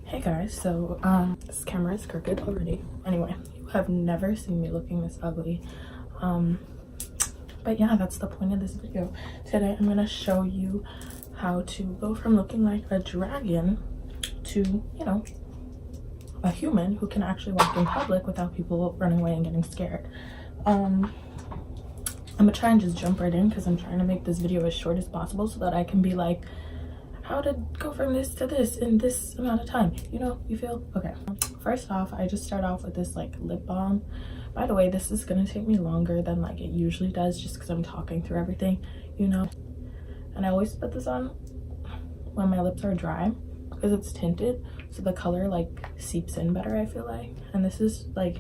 Hey guys, so this camera is crooked already. Anyway, you have never seen me looking this ugly. But yeah, that's the point of this video. Today I'm gonna show you how to go from looking like a dragon to, you know, a human who can actually walk in public without people running away and getting scared. I'm gonna try and just jump right in because I'm trying to make this video as short as possible so that I can be like, how to go from this to this in this amount of time, you know? You feel? Okay, first off, I just start off with this like lip balm. By the way, this is gonna take me longer than like it usually does just because I'm talking through everything, you know? And I always put this on when my lips are dry because it's tinted, so the color like seeps in better, I feel like. And this is like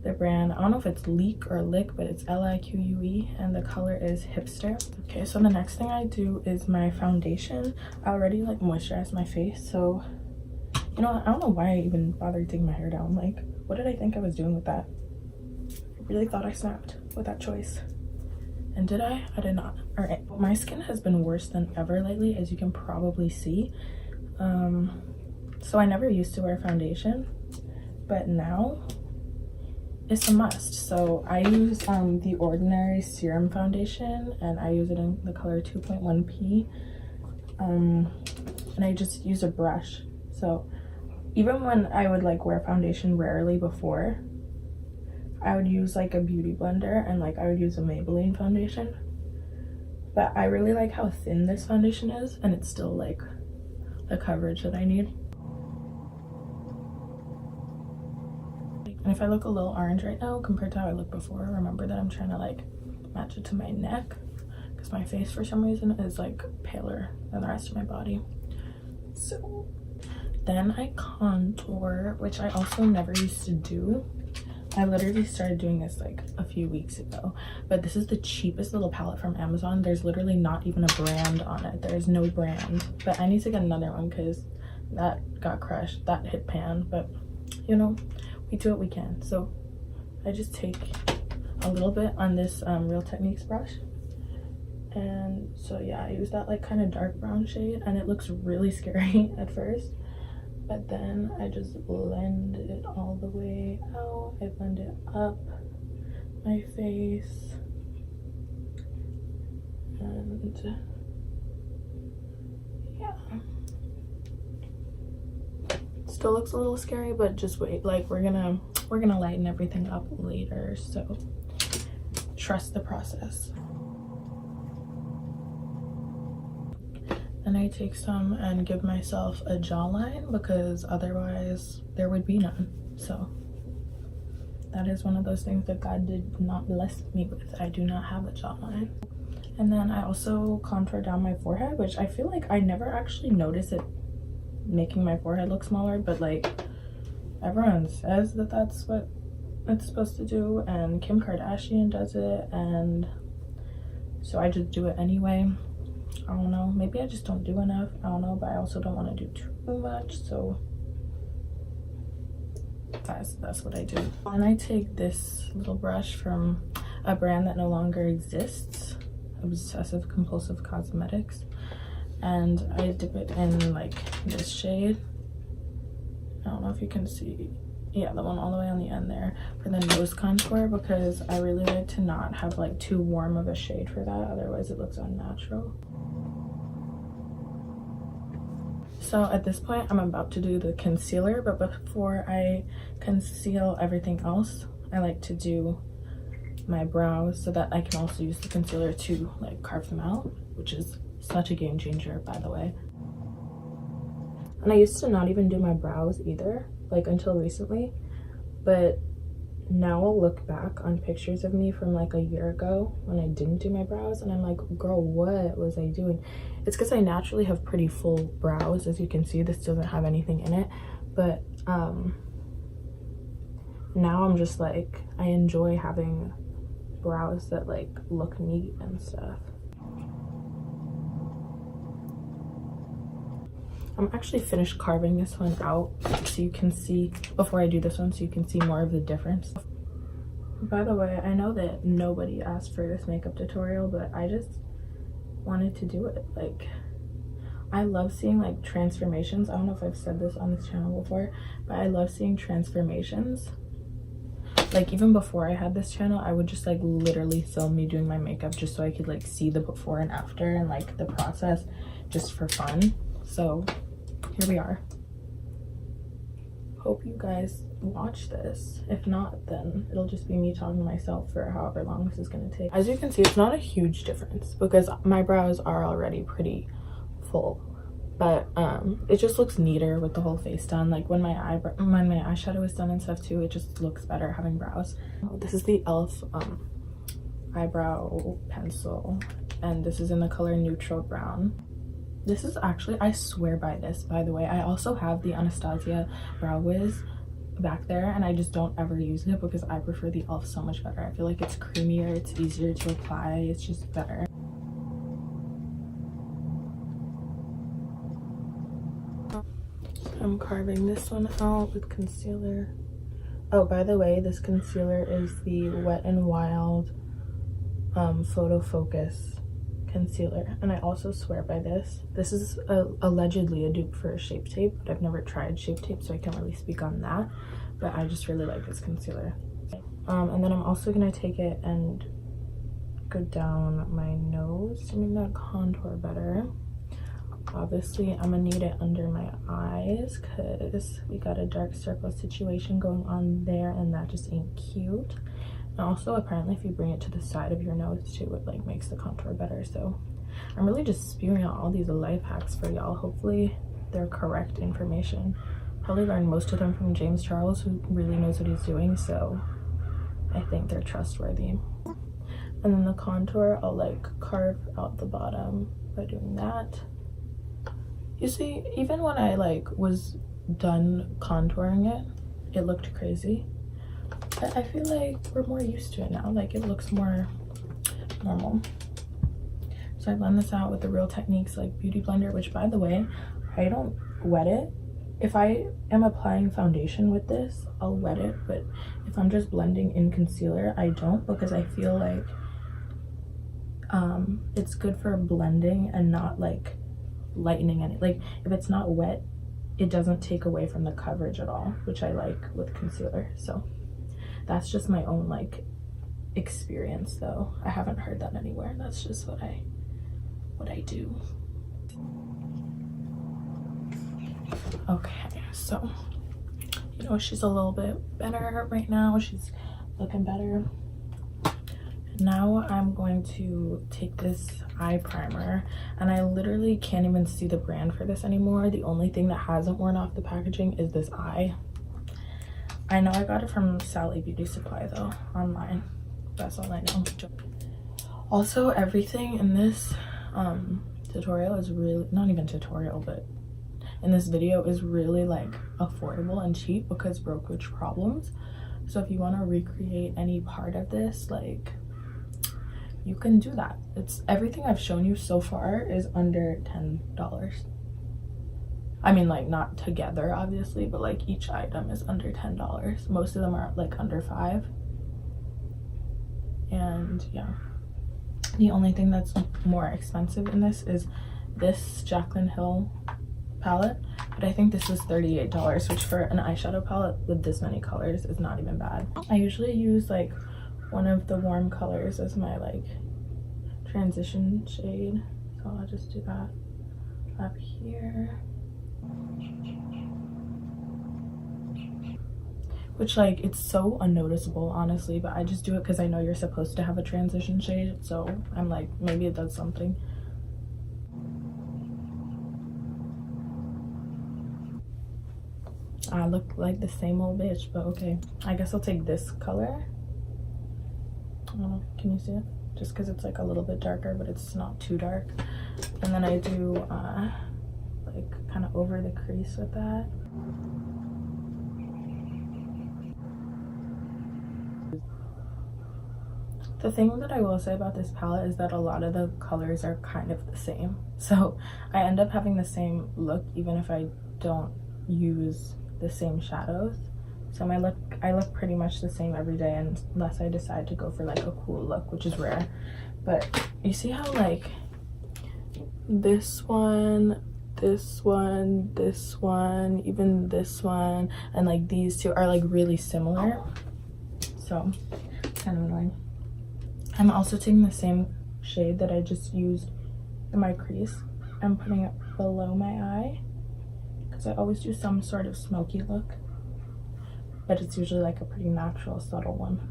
the brand, I don't know if it's Leak or Lick, but it's Lique, and the color is Hipster. Okay, so the next thing I do is my foundation. I already like moisturized my face, so you know, I don't know why I even bothered taking my hair down. Like, what did I think I was doing with that? I really thought I snapped with that choice. And did I? I did not. All right, my skin has been worse than ever lately, as you can probably see. So I never used to wear foundation, but now it's a must. So I use the Ordinary Serum Foundation, and I use it in the color 2.1p, and I just use a brush. So even when I would like wear foundation rarely before, I would use like a beauty blender and like I would use a Maybelline foundation. But I really like how thin this foundation is, and it's still like the coverage that I need. And if I look a little orange right now compared to how I looked before, remember that I'm trying to like match it to my neck because my face for some reason is like paler than the rest of my body. So then I contour, which I also never used to do. I literally started doing this like a few weeks ago, but this is the cheapest little palette from Amazon. There's literally not even a brand on it. There's no brand, but I need to get another one because that got crushed, that hit pan. But you know, we do what we can. So I just take a little bit on this Real Techniques brush, and so yeah, I use that like kind of dark brown shade, and it looks really scary at first, but then I just blend it all the way out. I blend it up my face, and yeah, still looks a little scary, but just wait, like we're gonna lighten everything up later, so trust the process. And I take some and give myself a jawline because otherwise there would be none. So that is one of those things that God did not bless me with. I do not have a jawline. And then I also contour down my forehead, which I feel like I never actually notice it making my forehead look smaller, but like everyone says that that's what it's supposed to do, and Kim Kardashian does it, and so I just do it anyway. I don't know, maybe I just don't do enough, I don't know, but I also don't want to do too much, so that's what I do. And I take this little brush from a brand that no longer exists, Obsessive Compulsive Cosmetics, and I dip it in like this shade. I don't know if you can see, yeah, the one all the way on the end there, for the nose contour, because I really like to not have like too warm of a shade for that, otherwise it looks unnatural. So at this point I'm about to do the concealer, but before I conceal everything else, I like to do my brows so that I can also use the concealer to like carve them out, which is such a game changer, by the way. And I used to not even do my brows either, like until recently, but now I'll look back on pictures of me from like a year ago when I didn't do my brows, and I'm like, girl, what was I doing? It's because I naturally have pretty full brows. As you can see, this doesn't have anything in it, but now I'm just like, I enjoy having brows that like look neat and stuff. I'm actually finished carving this one out so you can see, before I do this one, so you can see more of the difference. By the way, I know that nobody asked for this makeup tutorial, but I just wanted to do it. Like, I love seeing like transformations. I don't know if I've said this on this channel before, but I love seeing transformations. Like even before I had this channel, I would just like literally film me doing my makeup just so I could like see the before and after and like the process just for fun. So here we are. Hope you guys watch this. If not, then it'll just be me talking to myself for however long this is going to take. As you can see, it's not a huge difference because my brows are already pretty full, but it just looks neater with the whole face done. Like when my eyeshadow is done and stuff too, it just looks better having brows. This is the e.l.f. Eyebrow pencil, and this is in the color neutral brown. This is actually, I swear by this, by the way. I also have the Anastasia Brow Wiz back there, and I just don't ever use it because I prefer the e.l.f. so much better. I feel like it's creamier, it's easier to apply, it's just better. I'm carving this one out with concealer. Oh, by the way, this concealer is the Wet n Wild Photo Focus concealer, and I also swear by this. This is allegedly a dupe for Shape Tape, but I've never tried Shape Tape, so I can't really speak on that, but I just really like this concealer. And then I'm also gonna take it and go down my nose to make that contour better. Obviously I'm gonna need it under my eyes because we got a dark circle situation going on there, and that just ain't cute. And also apparently if you bring it to the side of your nose too, it like makes the contour better. So I'm really just spewing out all these life hacks for y'all. Hopefully they're correct information. Probably learned most of them from James Charles, who really knows what he's doing, so I think they're trustworthy. And then the contour, I'll like carve out the bottom by doing that. You see, even when I like was done contouring it, it looked crazy. But I feel like we're more used to it now. Like it looks more normal. So I blend this out with the Real Techniques like beauty blender, which by the way, I don't wet it. If I am applying foundation with this, I'll wet it. But if I'm just blending in concealer, I don't, because I feel like it's good for blending and not like lightening any. Like if it's not wet, it doesn't take away from the coverage at all, which I like with concealer. So that's just my own like experience though. I haven't heard that anywhere. That's just what I do. Okay, so you know she's a little bit better right now. She's looking better. Now I'm going to take this eye primer, and I literally can't even see the brand for this anymore. The only thing that hasn't worn off the packaging is this eye. I know I got it from Sally Beauty Supply though, online. That's all I know. Also, everything in this tutorial is really, not even tutorial, but in this video is really like affordable and cheap because brokerage problems. So if you want to recreate any part of this, like you can do that. It's everything I've shown you so far is under $10. I mean, like not together obviously, but like each item is under $10. Most of them are like under $5. And yeah, the only thing that's more expensive in this is this Jaclyn Hill palette, but I think this is $38, which for an eyeshadow palette with this many colors is not even bad. I usually use like one of the warm colors as my like transition shade, so I'll just do that up here, which like it's so unnoticeable honestly, but I just do it because I know you're supposed to have a transition shade, so I'm like maybe it does something. I look like the same old bitch, but okay. I guess I'll take this color. I don't know, can you see it? Just because it's like a little bit darker, but it's not too dark. And then I do like kind of over the crease with that. The thing that I will say about this palette is that a lot of the colors are kind of the same. So I end up having the same look even if I don't use the same shadows. So I look pretty much the same every day unless I decide to go for like a cool look, which is rare. But you see how like this one this one, even this one, and like these two are like really similar, so kind of annoying. I'm also taking the same shade that I just used in my crease. I'm putting it below my eye because I always do some sort of smoky look, but it's usually like a pretty natural, subtle one.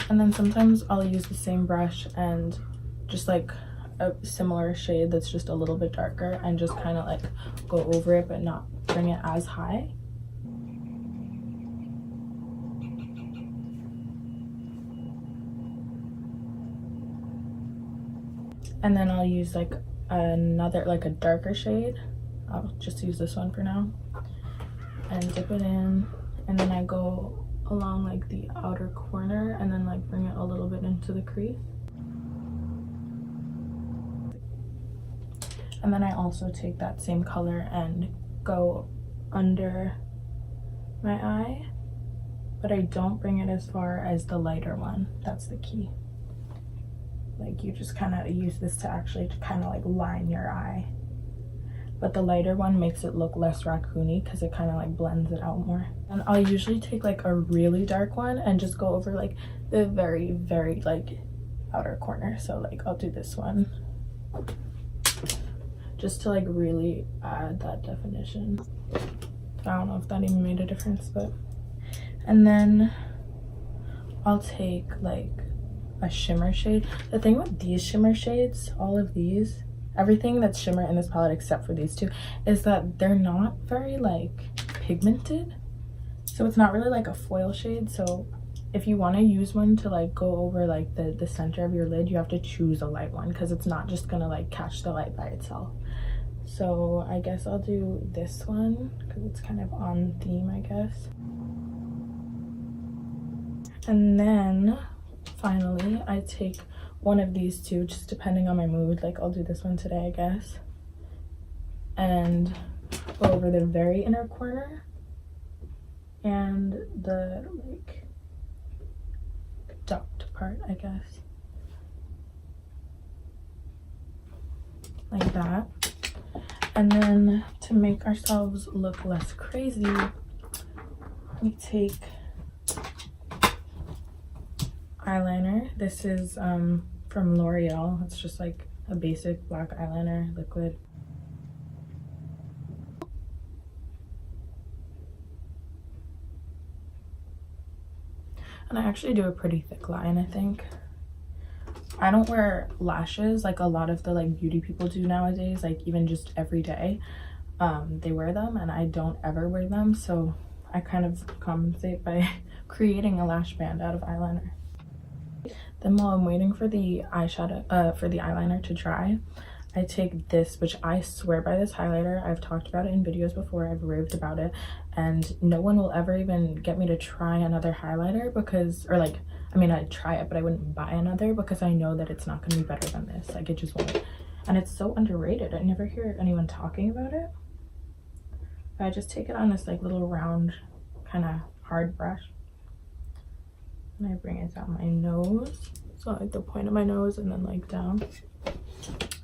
And then sometimes I'll use the same brush and just like a similar shade that's just a little bit darker and just kind of like go over it but not bring it as high. And then I'll use like another, like a darker shade. I'll just use this one for now and dip it in, and then I go along like the outer corner and then like bring it a little bit into the crease. And then I also take that same color and go under my eye, but I don't bring it as far as the lighter one. That's the key. Like you just kind of use this to actually kind of like line your eye, but the lighter one makes it look less raccoony because it kind of like blends it out more. And I'll usually take like a really dark one and just go over like the very, very like outer corner. So like I'll do this one just to like really add that definition. I don't know if that even made a difference, but. And then I'll take like a shimmer shade. The thing with these shimmer shades, all of these, everything that's shimmer in this palette except for these two, is that they're not very like pigmented. So it's not really like a foil shade. So if you want to use one to like go over like the center of your lid, you have to choose a light one because it's not just gonna like catch the light by itself. So I guess I'll do this one because it's kind of on theme, I guess. And then finally I take one of these two, just depending on my mood. Like I'll do this one today, I guess, and go over the very inner corner and the like duct part, I guess, like that. And then to make ourselves look less crazy, we take eyeliner. This is from L'Oreal. It's just like a basic black eyeliner liquid. And I actually do a pretty thick line, I think. I don't wear lashes like a lot of the like beauty people do nowadays, like even just every day. They wear them and I don't ever wear them, so I kind of compensate by creating a lash band out of eyeliner. Then while I'm waiting for the eyeshadow, for the eyeliner to dry, I take this, which I swear by this highlighter. I've talked about it in videos before, I've raved about it, and no one will ever even get me to try another highlighter because, or like, I mean, I'd try it, but I wouldn't buy another because I know that it's not going to be better than this. Like, it just won't. And it's so underrated. I never hear anyone talking about it. I just take it on this like little round kind of hard brush. And I bring it down my nose. So like the point of my nose and then like down.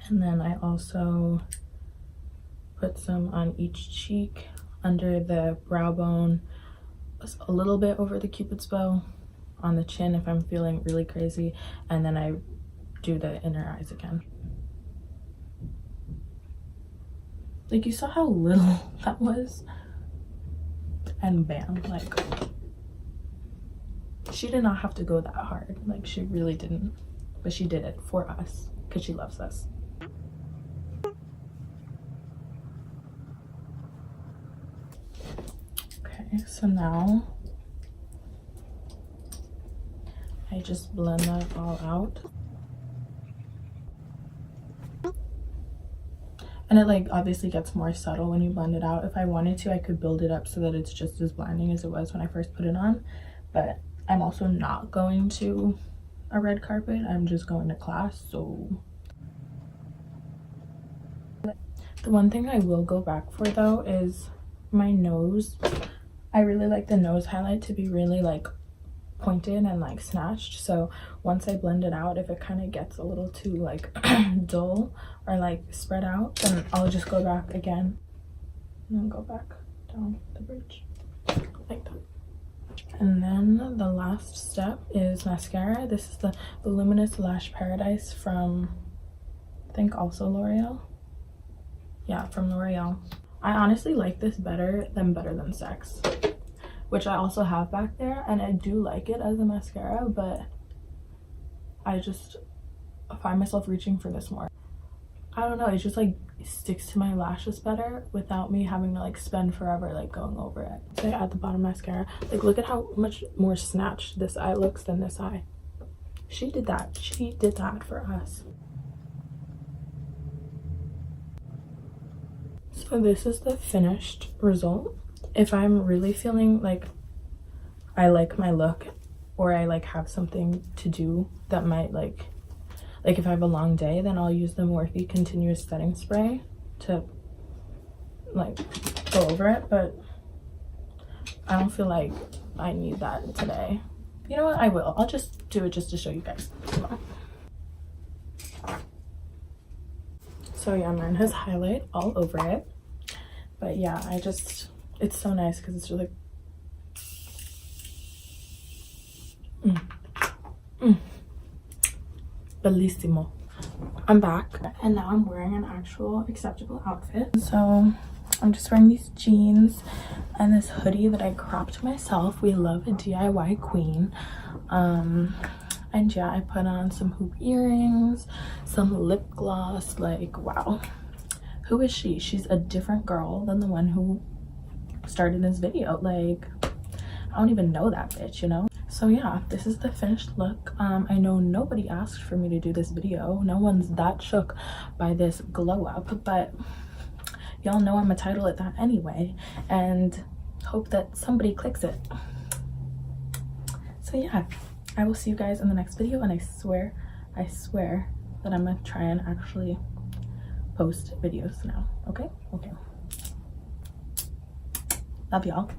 And then I also put some on each cheek, under the brow bone, a little bit over the cupid's bow, on the chin if I'm feeling really crazy, and then I do the inner eyes again. Like, you saw how little that was? And bam, like, she did not have to go that hard. Like, she really didn't, but she did it for us because she loves us. Okay, so now I just blend that all out. And it like obviously gets more subtle when you blend it out. If I wanted to, I could build it up so that it's just as blinding as it was when I first put it on. But I'm also not going to a red carpet. I'm just going to class, so. The one thing I will go back for though is my nose. I really like the nose highlight to be really like pointed and like snatched. So once I blend it out, if it kind of gets a little too like dull or like spread out, then I'll just go back again and then go back down the bridge like that. And then the last step is mascara. This is the Voluminous Lash Paradise from, I think, also L'Oreal. Yeah, from L'Oreal. I honestly like this better than Sex, which I also have back there, and I do like it as a mascara, but I just find myself reaching for this more. I don't know, it just like sticks to my lashes better without me having to like spend forever like going over it. So at the bottom mascara, like look at how much more snatched this eye looks than this eye. She did that for us. So this is the finished result. If I'm really feeling like I like my look, or I like have something to do that might like if I have a long day, then I'll use the Morphe Continuous Setting Spray to like go over it, but I don't feel like I need that today. You know what, I will. I'll just do it just to show you guys. So yeah, mine has highlight all over it, but yeah, it's so nice because it's really bellissimo. I'm back and now I'm wearing an actual acceptable outfit. So I'm just wearing these jeans and this hoodie that I cropped myself. We love a DIY queen. And yeah, I put on some hoop earrings, some lip gloss. Like, wow, who is she? She's a different girl than the one who started this video. Like, I don't even know that bitch, you know? So yeah, this is the finished look. I know nobody asked for me to do this video. No one's that shook by this glow up, but y'all know I'm gonna title it that anyway and hope that somebody clicks it. So yeah, I will see you guys in the next video, and I swear that I'm gonna try and actually post videos now. Okay. Love y'all.